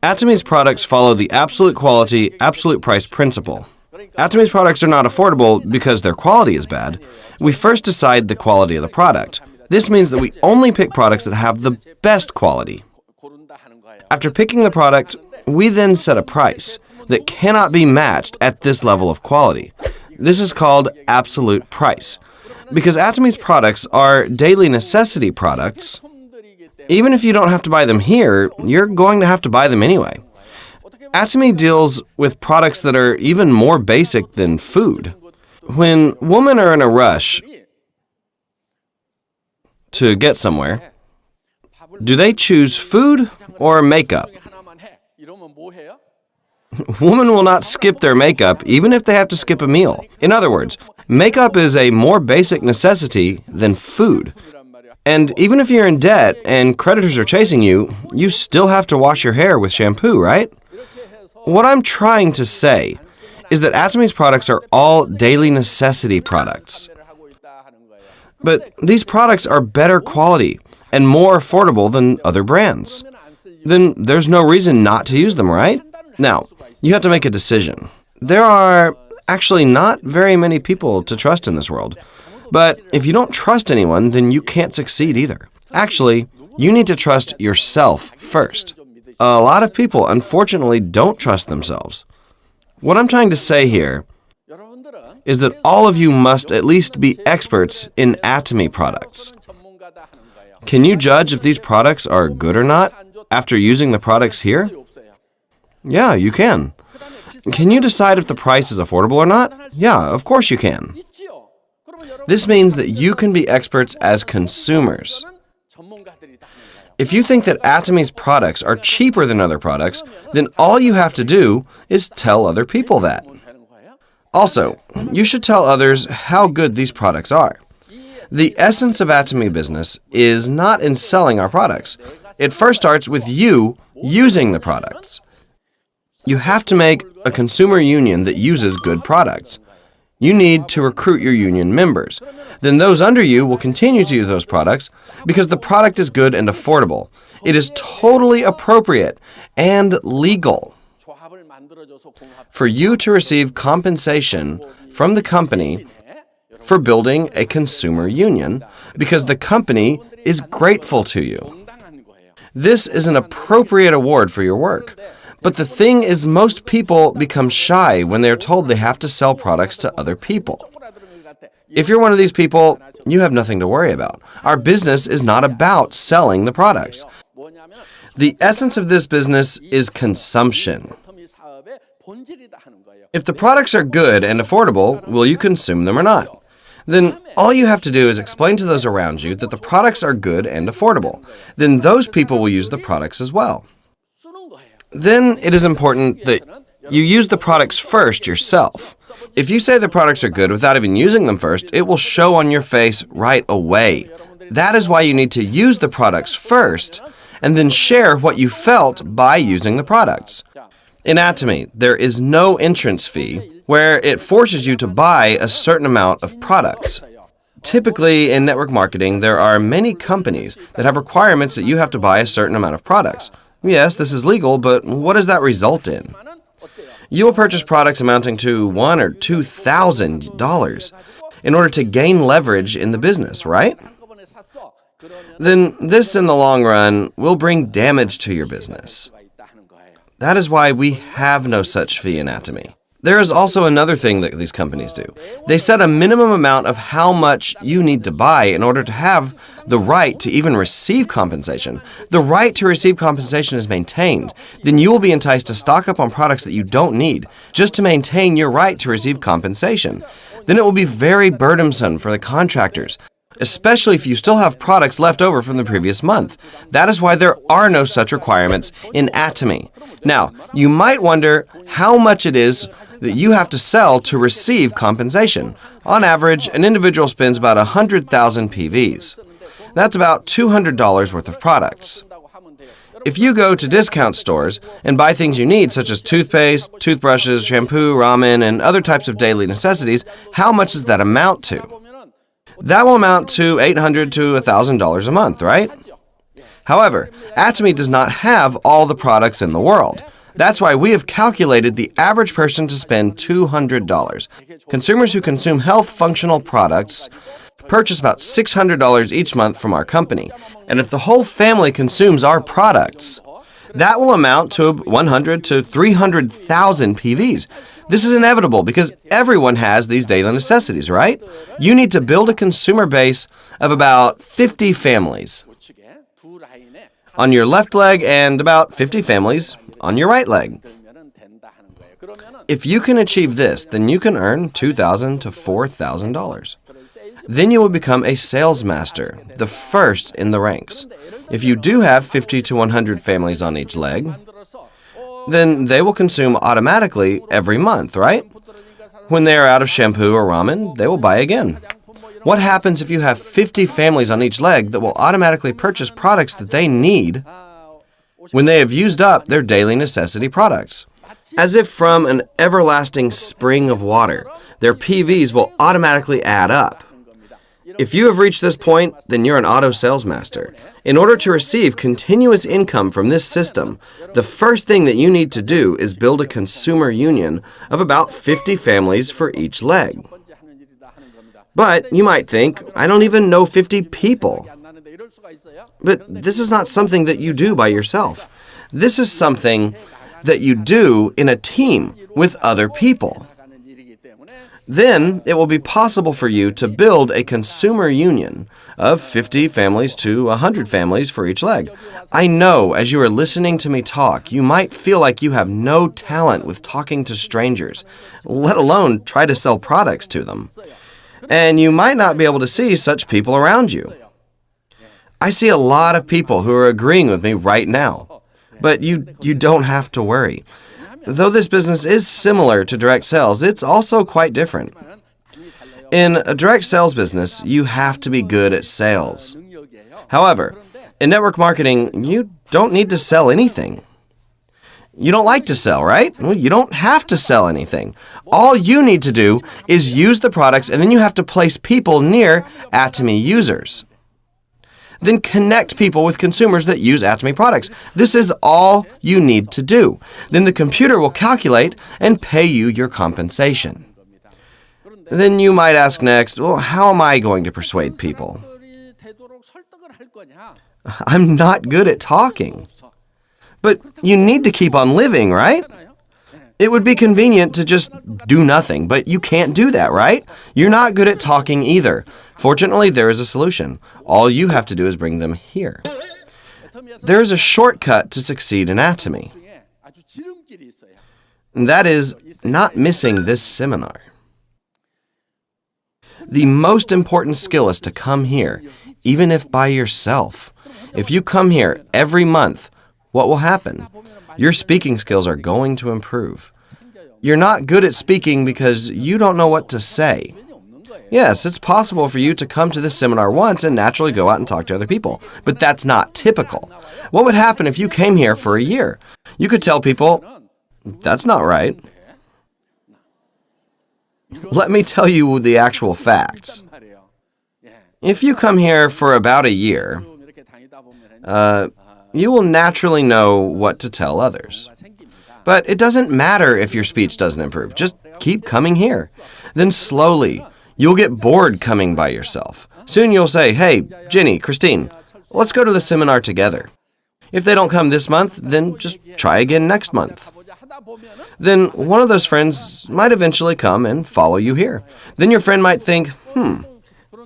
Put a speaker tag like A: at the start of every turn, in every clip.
A: Atomy's products follow the absolute quality, absolute price principle. Atomy's products are not affordable because their quality is bad. We first decide the quality of the product. This means that we only pick products that have the best quality. After picking the product, we then set a price that cannot be matched at this level of quality. This is called absolute price. Because Atomy's products are daily necessity products, even if you don't have to buy them here, you're going to have to buy them anyway. Atomy deals with products that are even more basic than food. When women are in a rush to get somewhere, do they choose food or makeup? Women will not skip their makeup even if they have to skip a meal. In other words, makeup is a more basic necessity than food. And even if you're in debt and creditors are chasing you, you still have to wash your hair with shampoo, right? What I'm trying to say is that Atomy's products are all daily necessity products. But these products are better quality and more affordable than other brands. Then there's no reason not to use them, right? Now, you have to make a decision. There are actually not very many people to trust in this world. But if you don't trust anyone, then you can't succeed either. Actually, you need to trust yourself first. A lot of people, unfortunately, don't trust themselves. What I'm trying to say here is that all of you must at least be experts in Atomy products. Can you judge if these products are good or not after using the products here? Yeah, you can. Can you decide if the price is affordable or not? Yeah, of course you can. This means that you can be experts as consumers. If you think that Atomy's products are cheaper than other products, then all you have to do is tell other people that. Also, you should tell others how good these products are. The essence of Atomy business is not in selling our products. It first starts with you using the products. You have to make a consumer union that uses good products. You need to recruit your union members. Then those under you will continue to use those products because the product is good and affordable. It is totally appropriate and legal for you to receive compensation from the company for building a consumer union because the company is grateful to you. This is an appropriate award for your work. But the thing is, most people become shy when they are told they have to sell products to other people. If you're one of these people, you have nothing to worry about. Our business is not about selling the products. The essence of this business is consumption. If the products are good and affordable, will you consume them or not? Then all you have to do is explain to those around you that the products are good and affordable. Then those people will use the products as well. Then it is important that you use the products first yourself. If you say the products are good without even using them first, it will show on your face right away. That is why you need to use the products first and then share what you felt by using the products. In Atomy, there is no entrance fee where it forces you to buy a certain amount of products. Typically, in network marketing, there are many companies that have requirements that you have to buy a certain amount of products. Yes, this is legal, but what does that result in? You will purchase products amounting to $1,000 or $2,000 in order to gain leverage in the business, right? Then this, in the long run, will bring damage to your business. That is why we have no such fee in Atomy. There is also another thing that these companies do. They set a minimum amount of how much you need to buy in order to have the right to even receive compensation. The right to receive compensation is maintained. Then you will be enticed to stock up on products that you don't need just to maintain your right to receive compensation. Then it will be very burdensome for the contractors, especially if you still have products left over from the previous month. That is why there are no such requirements in Atomy. Now, you might wonder how much it is that you have to sell to receive compensation. On average, an individual spends about 100,000 PVs. That's about $200 worth of products. If you go to discount stores and buy things you need, such as toothpaste, toothbrushes, shampoo, ramen, and other types of daily necessities, how much does that amount to? That will amount to $800 to $1,000 a month, right? However, Atomy does not have all the products in the world. That's why we have calculated the average person to spend $200. Consumers who consume health functional products purchase about $600 each month from our company. And if the whole family consumes our products, that will amount to 100 to 300,000 PVs. This is inevitable because everyone has these daily necessities, right? You need to build a consumer base of about 50 families on your left leg and about 50 families on your right leg. If you can achieve this, then you can earn $2,000 to $4,000. Then you will become a sales master, the first in the ranks. If you do have 50 to 100 families on each leg, then they will consume automatically every month, right? When they are out of shampoo or ramen, they will buy again. What happens if you have 50 families on each leg that will automatically purchase products that they need when they have used up their daily necessity products? As if from an everlasting spring of water, their PVs will automatically add up. If you have reached this point, then you're an auto sales master. In order to receive continuous income from this system, the first thing that you need to do is build a consumer union of about 50 families for each leg. But you might think, I don't even know 50 people. But this is not something that you do by yourself. This is something that you do in a team with other people. Then it will be possible for you to build a consumer union of 50 families to 100 families for each leg. I know as you are listening to me talk, you might feel like you have no talent with talking to strangers, let alone try to sell products to them. And you might not be able to see such people around you. I see a lot of people who are agreeing with me right now, but you don't have to worry. Though this business is similar to direct sales, it's also quite different. In a direct sales business, you have to be good at sales. However, in network marketing, you don't need to sell anything. You don't like to sell, right? Well, you don't have to sell anything. All you need to do is use the products, and then you have to place people near Atomy users. Then connect people with consumers that use Atomy products. This is all you need to do. Then the computer will calculate and pay you your compensation. Then you might ask next, well, how am I going to persuade people? I'm not good at talking. But you need to keep on living, right? It would be convenient to just do nothing, but you can't do that, right? You're not good at talking either. Fortunately, there is a solution. All you have to do is bring them here. There is a shortcut to succeed in Atomy. And that is not missing this seminar. The most important skill is to come here, even if by yourself. If you come here every month, what will happen? Your speaking skills are going to improve. You're not good at speaking because you don't know what to say. Yes, it's possible for you to come to this seminar once and naturally go out and talk to other people, but that's not typical. What would happen if you came here for a year? You could tell people, that's not right. Let me tell you the actual facts. If you come here for about a year, you will naturally know what to tell others. But it doesn't matter if your speech doesn't improve. Just keep coming here. Then slowly, you'll get bored coming by yourself. Soon you'll say, hey, Jenny, Christine, let's go to the seminar together. If they don't come this month, then just try again next month. Then one of those friends might eventually come and follow you here. Then your friend might think, well,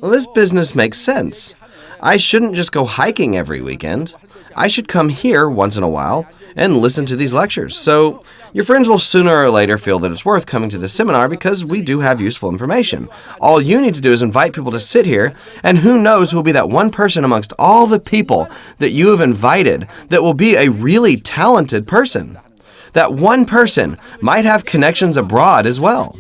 A: this business makes sense. I shouldn't just go hiking every weekend. I should come here once in a while and listen to these lectures. So your friends will sooner or later feel that it's worth coming to the seminar because we do have useful information. All you need to do is invite people to sit here, and who knows who will be that one person amongst all the people that you have invited that will be a really talented person. That one person might have connections abroad as well.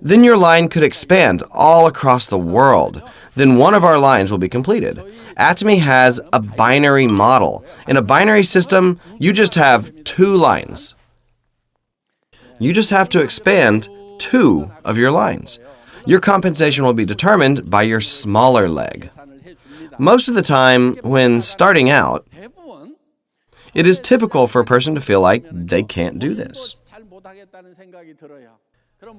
A: Then your line could expand all across the world. Then one of our lines will be completed. Atomy has a binary model. In a binary system, you just have 2 lines. You just have to expand 2 of your lines. Your compensation will be determined by your smaller leg. Most of the time, when starting out, it is typical for a person to feel like they can't do this.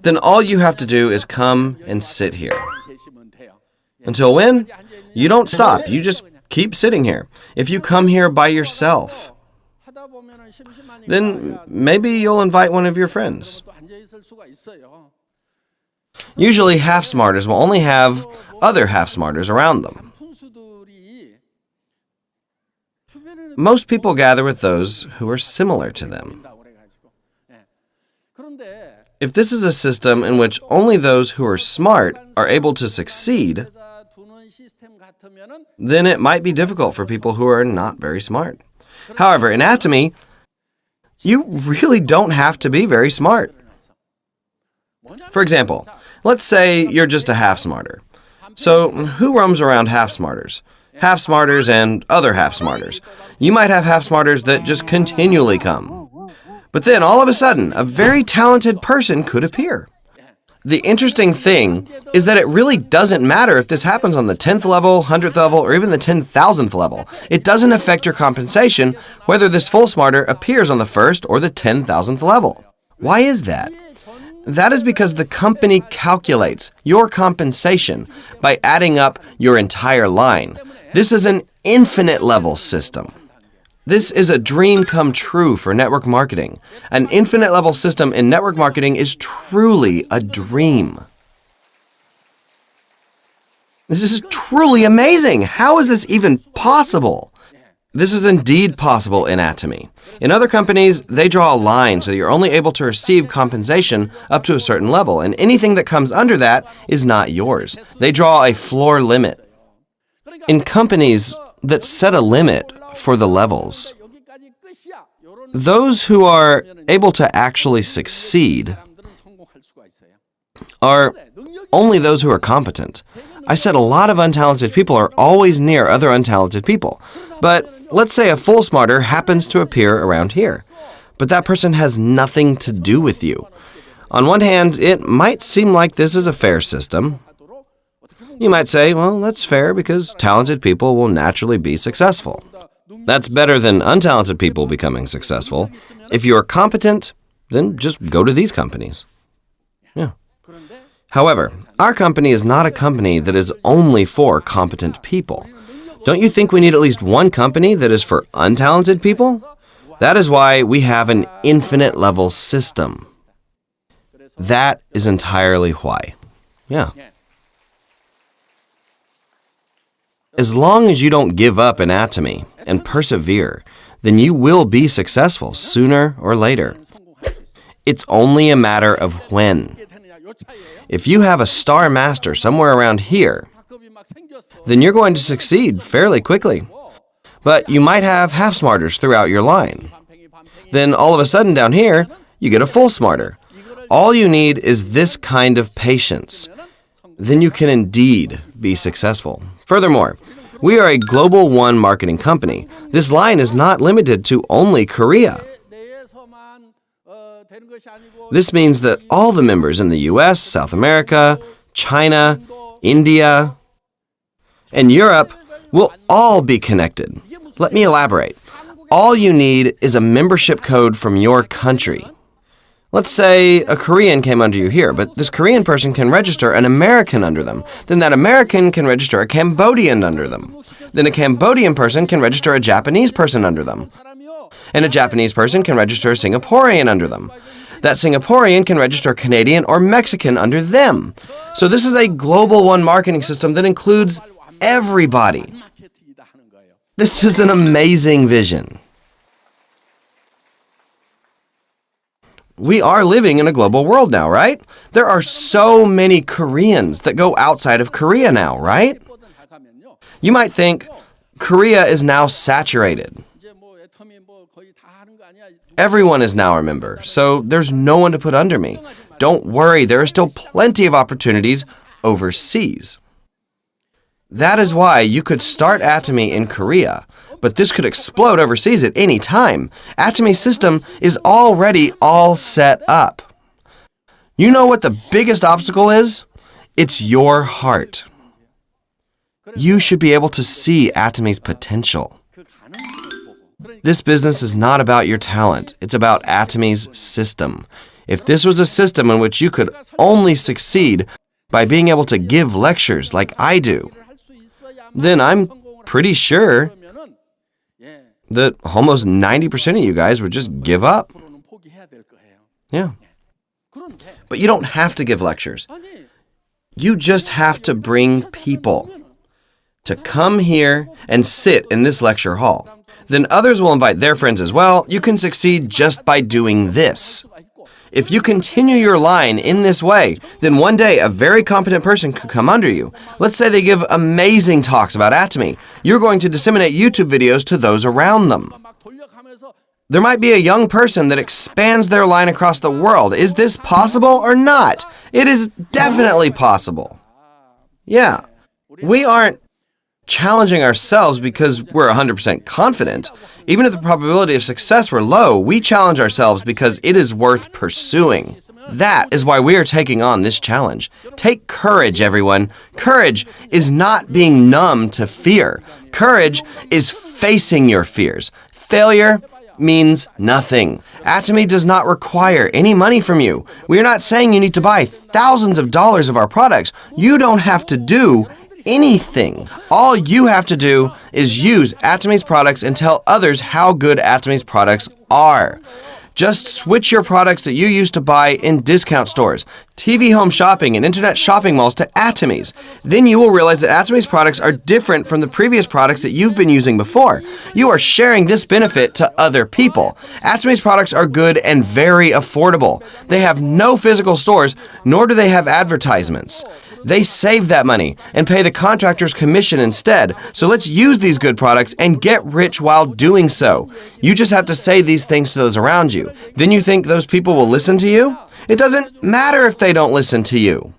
A: Then all you have to do is come and sit here. Until when? You don't stop. You just keep sitting here. If you come here by yourself, then maybe you'll invite one of your friends. Usually half-smarters will only have other half-smarters around them. Most people gather with those who are similar to them. If this is a system in which only those who are smart are able to succeed, then it might be difficult for people who are not very smart. However, in Atomy, you really don't have to be very smart. For example, let's say you're just a half-smarter. So who roams around half-smarters? Half-smarters and other half-smarters. You might have half-smarters that just continually come. But then, all of a sudden, a very talented person could appear. The interesting thing is that it really doesn't matter if this happens on the 10th level, 100th level, or even the 10,000th level. It doesn't affect your compensation whether this full smarter appears on the 1st or the 10,000th level. Why is that? That is because the company calculates your compensation by adding up your entire line. This is an infinite level system. This is a dream come true for network marketing. An infinite level system in network marketing is truly a dream. This is truly amazing. How is this even possible? This is indeed possible in Atomy. In other companies, they draw a line so that you're only able to receive compensation up to a certain level, and anything that comes under that is not yours. They draw a floor limit. In companies that set a limit for the levels, those who are able to actually succeed are only those who are competent. I said a lot of untalented people are always near other untalented people. But let's say a full smarter happens to appear around here. But that person has nothing to do with you. On one hand, it might seem like this is a fair system. You might say, well, that's fair because talented people will naturally be successful. That's better than untalented people becoming successful. If you are competent, then just go to these companies. Yeah. However, our company is not a company that is only for competent people. Don't you think we need at least one company that is for untalented people? That is why we have an infinite level system. That is entirely why. Yeah. As long as you don't give up in Atomy and persevere, then you will be successful sooner or later. It's only a matter of when. If you have a star master somewhere around here, then you're going to succeed fairly quickly. But you might have half-smarters throughout your line. Then all of a sudden down here, you get a full smarter. All you need is this kind of patience. Then you can indeed be successful. Furthermore, we are a Global One marketing company. This line is not limited to only Korea. This means that all the members in the US, South America, China, India, and Europe will all be connected. Let me elaborate. All you need is a membership code from your country. Let's say a Korean came under you here, but this Korean person can register an American under them. Then that American can register a Cambodian under them. Then a Cambodian person can register a Japanese person under them. And a Japanese person can register a Singaporean under them. That Singaporean can register a Canadian or Mexican under them. So this is a Global One marketing system that includes everybody. This is an amazing vision. We are living in a global world now, right? There are so many Koreans that go outside of Korea now, right? You might think Korea is now saturated. Everyone is now a member, so there's no one to put under me. Don't worry, there are still plenty of opportunities overseas. That is why you could start Atomy in Korea, but this could explode overseas at any time. Atomy System is already all set up. You know what the biggest obstacle is? It's your heart. You should be able to see Atomy's potential. This business is not about your talent. It's about Atomy's system. If this was a system in which you could only succeed by being able to give lectures like I do, then I'm pretty sure that almost 90% of you guys would just give up. Yeah. But you don't have to give lectures. You just have to bring people to come here and sit in this lecture hall. Then others will invite their friends as well. You can succeed just by doing this. If you continue your line in this way, then one day a very competent person could come under you. Let's say they give amazing talks about Atomy. You're going to disseminate YouTube videos to those around them. There might be a young person that expands their line across the world. Is this possible or not? It is definitely possible. Yeah, we aren't challenging ourselves because we're 100% confident. Even if the probability of success were low, we challenge ourselves because it is worth pursuing. That is why we are taking on this challenge. Take courage, everyone. Courage is not being numb to fear. Courage is facing your fears. Failure means nothing. Atomy does not require any money from you. We are not saying you need to buy thousands of dollars of our products. You don't have to do anything. All you have to do is use Atomy's products and tell others how good Atomy's products are. Just switch your products that you used to buy in discount stores, TV home shopping, and internet shopping malls to Atomy's. Then you will realize that Atomy's products are different from the previous products that you've been using before. You are sharing this benefit to other people. Atomy's products are good and very affordable. They have no physical stores, nor do they have advertisements. They save that money and pay the contractor's commission instead. So let's use these good products and get rich while doing so. You just have to say these things to those around you. Then you think those people will listen to you? It doesn't matter if they don't listen to you.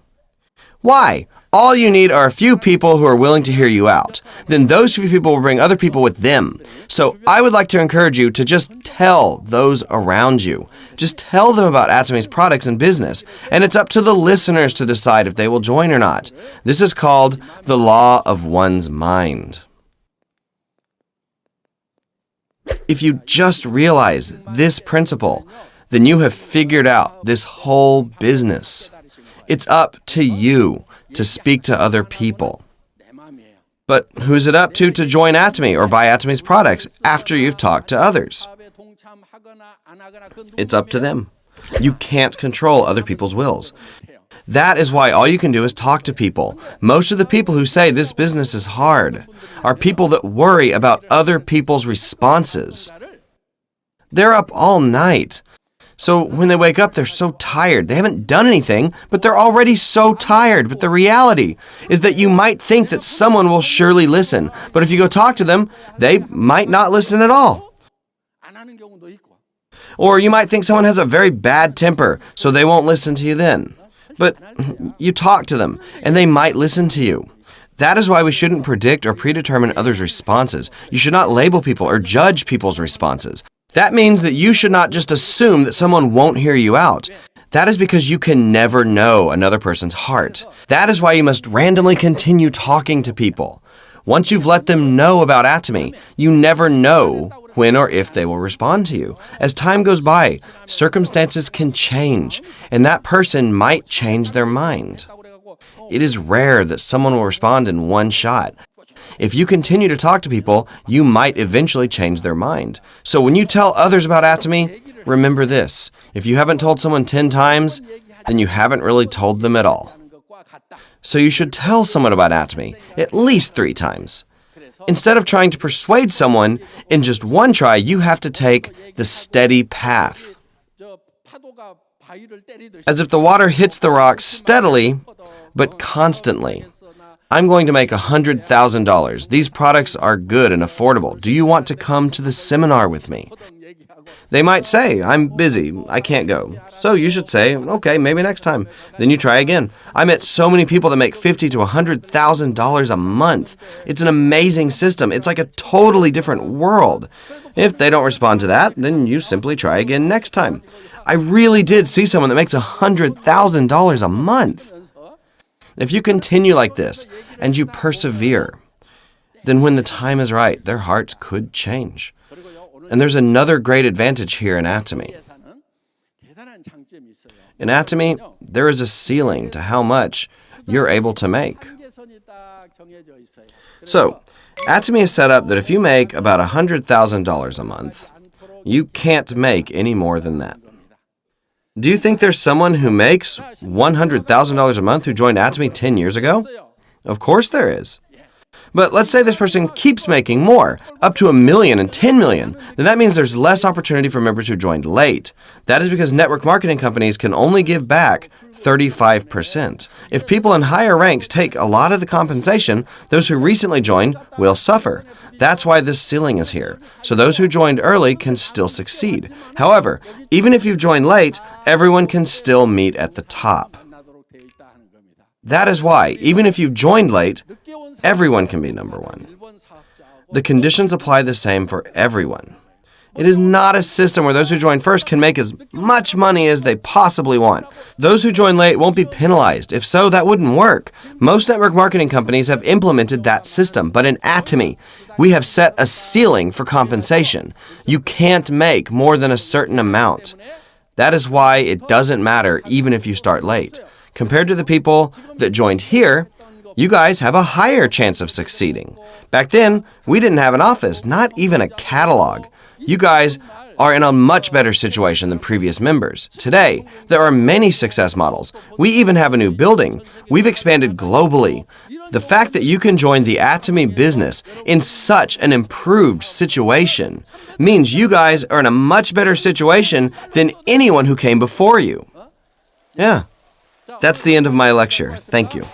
A: Why? All you need are a few people who are willing to hear you out. Then those few people will bring other people with them. So I would like to encourage you to just tell those around you. Just tell them about Atomy's products and business. And it's up to the listeners to decide if they will join or not. This is called the law of one's mind. If you just realize this principle, then you have figured out this whole business. It's up to you to speak to other people. But who's it up to join Atomy or buy Atomy's products after you've talked to others? It's up to them. You can't control other people's wills. That is why all you can do is talk to people. Most of the people who say this business is hard are people that worry about other people's responses. They're up all night. So when they wake up, they're so tired. They haven't done anything, but they're already so tired. But the reality is that you might think that someone will surely listen. But if you go talk to them, they might not listen at all. Or you might think someone has a very bad temper, so they won't listen to you then. But you talk to them, and they might listen to you. That is why we shouldn't predict or predetermine others' responses. You should not label people or judge people's responses. That means that you should not just assume that someone won't hear you out. That is because you can never know another person's heart. That is why you must randomly continue talking to people. Once you've let them know about Atomy, you never know when or if they will respond to you. As time goes by, circumstances can change, and that person might change their mind. It is rare that someone will respond in one shot. If you continue to talk to people, you might eventually change their mind. So when you tell others about Atomy, remember this. If you haven't told someone 10 times, then you haven't really told them at all. So you should tell someone about Atomy at least 3 times. Instead of trying to persuade someone in just one try, you have to take the steady path. As if the water hits the rocks steadily, but constantly. I'm going to make $100,000. These products are good and affordable. Do you want to come to the seminar with me? They might say, I'm busy, I can't go. So you should say, okay, maybe next time. Then you try again. I met so many people that make $50,000 to $100,000 a month. It's an amazing system. It's like a totally different world. If they don't respond to that, then you simply try again next time. I really did see someone that makes $100,000 a month. If you continue like this and you persevere, then when the time is right, their hearts could change. And there's another great advantage here in Atomy. In Atomy, there is a ceiling to how much you're able to make. So, Atomy is set up that if you make about $100,000 a month, you can't make any more than that. Do you think there's someone who makes $100,000 a month who joined Atomy 10 years ago? Of course there is. But let's say this person keeps making more, up to $1 million and $10 million. Then that means there's less opportunity for members who joined late. That is because network marketing companies can only give back 35%. If people in higher ranks take a lot of the compensation, those who recently joined will suffer. That's why this ceiling is here, so those who joined early can still succeed. However, even if you've joined late, everyone can still meet at the top. That is why, even if you joined late, everyone can be number one. The conditions apply the same for everyone. It is not a system where those who join first can make as much money as they possibly want. Those who join late won't be penalized. If so, that wouldn't work. Most network marketing companies have implemented that system, but in Atomy, we have set a ceiling for compensation. You can't make more than a certain amount. That is why it doesn't matter even if you start late. Compared to the people that joined here, you guys have a higher chance of succeeding. Back then, we didn't have an office, not even a catalog. You guys are in a much better situation than previous members. Today, there are many success models. We even have a new building. We've expanded globally. The fact that you can join the Atomy business in such an improved situation means you guys are in a much better situation than anyone who came before you. Yeah. That's the end of my lecture. Thank you.